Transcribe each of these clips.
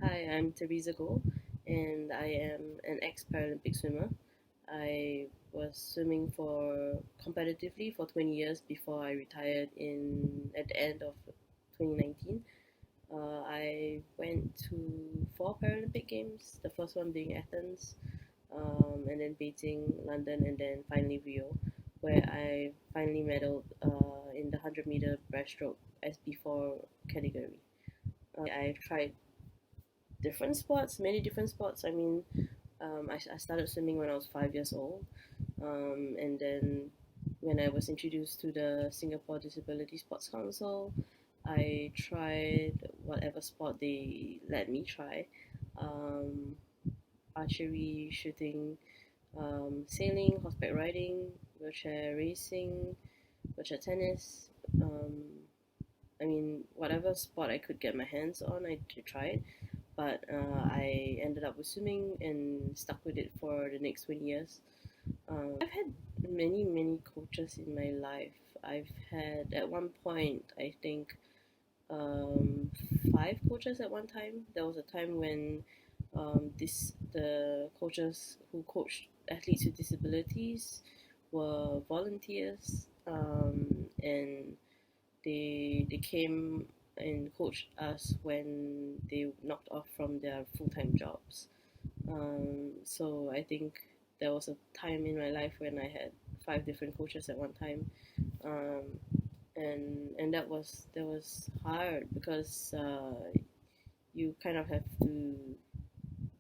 Hi, I'm Theresa and I am an ex-Paralympic swimmer. I was swimming for competitively for 20 years before I retired in at the end of 2019. I went to four Paralympic Games, the first one being Athens, and then Beijing, London, and then finally Rio, where I finally medaled in the 100-meter breaststroke SB4 category. I've tried different sports, many different sports. I started swimming when I was 5 years old, and then when I was introduced to the Singapore Disability Sports Council, I tried whatever sport they let me try. Um, Archery, shooting, sailing, horseback riding, wheelchair racing, wheelchair tennis. Um, whatever sport I could get my hands on, I tried, but I ended up with swimming and stuck with it for the next 20 years. I've had many coaches in my life. I've had at one point, I think, um, five coaches at one time. There was a time when the coaches who coached athletes with disabilities were volunteers, and they came and coached us when they knocked off from their full time jobs. So I think there was a time in my life when I had five different coaches at one time, um, and that was hard because you kind of have to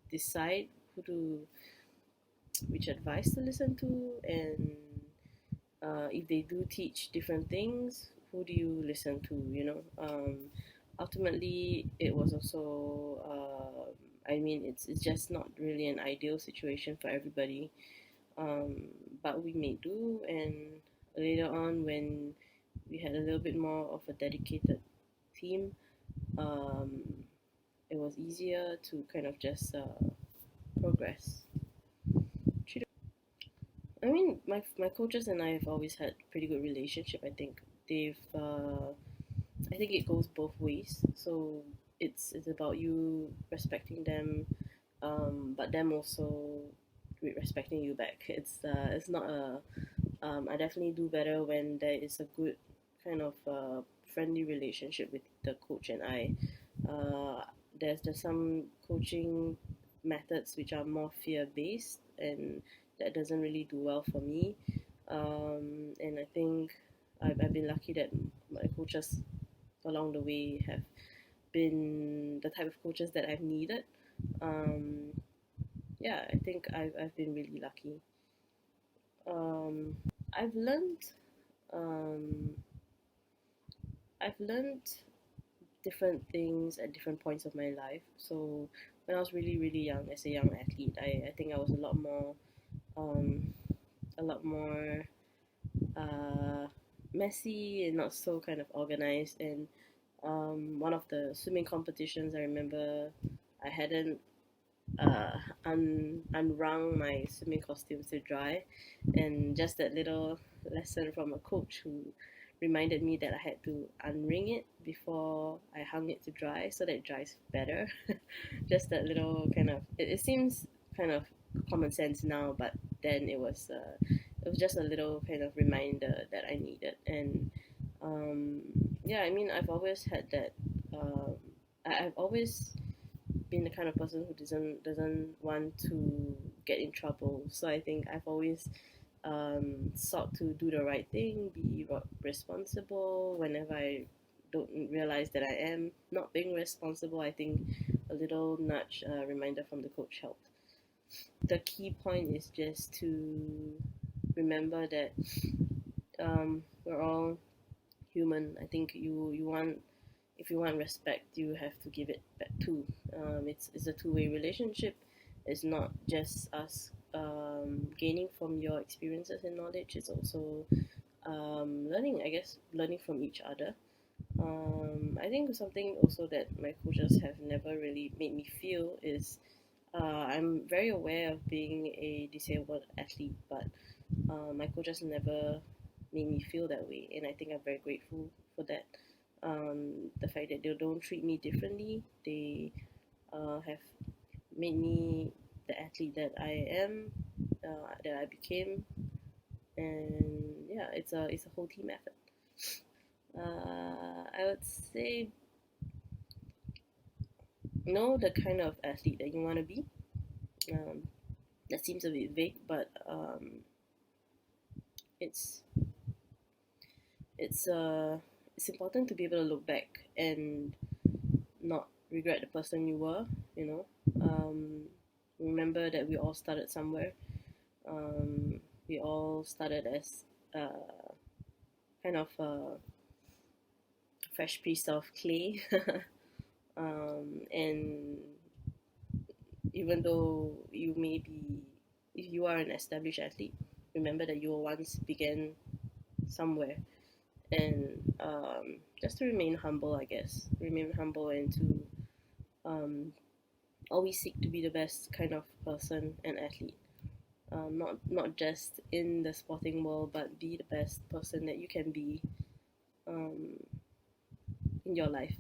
decide who to which advice to listen to, and if they do teach different things, who do you listen to? Ultimately, it was also. It's just not really an ideal situation for everybody. But we made do, and later on, when we had a little bit more of a dedicated team, um, it was easier to kind of just progress. My coaches and I have always had pretty good relationship. I think it goes both ways. So it's about you respecting them, but them also respecting you back. It's not a I definitely do better when there is a good kind of friendly relationship with the coach and I. Uh, there's some coaching methods which are more fear based, and that doesn't really do well for me. And I think I've been lucky that my coaches along the way have been the type of coaches that I've needed. Um, yeah, I think I've been really lucky. I've learned um, I've learned different things at different points of my life. So when I was really young, as a young athlete, I think I was um, a lot more uh, messy and not so kind of organized. And one of the swimming competitions, I remember I hadn't uh, unwrung my swimming costumes to dry, and just that little lesson from a coach who reminded me that I had to unring it before I hung it to dry so that it dries better. Just that little kind of it seems kind of common sense now, but then it was just a little kind of reminder that I needed. And um, yeah, I've always had that. Um, I've always been the kind of person who doesn't want to get in trouble. So I think I've always sought to do the right thing, be responsible. Whenever I don't realize that I am not being responsible, I think a little nudge reminder from the coach helped. The key point is just to remember that we're all human. I think you want if you want respect, you have to give it back too. It's a two-way relationship. It's not just us gaining from your experiences and knowledge. It's also learning, I guess, learning from each other. I think something also that my coaches have never really made me feel is I'm very aware of being a disabled athlete, but my coaches never made me feel that way, and I think I'm very grateful for that. The fact that they don't treat me differently, they have made me the athlete that I am, that I became, and yeah, it's a whole team effort. I would say know the kind of athlete that you want to be. Um, that seems a bit vague, but it's it's uh it's important to be able to look back and not regret the person you were. You know, remember that we all started somewhere. We all started as kind of a fresh piece of clay, and even though you may be, if you are an established athlete, remember that you once began somewhere, and just to remain humble, I guess, remain humble and to um, always seek to be the best kind of person and athlete. Not just in the sporting world, but be the best person that you can be um, in your life.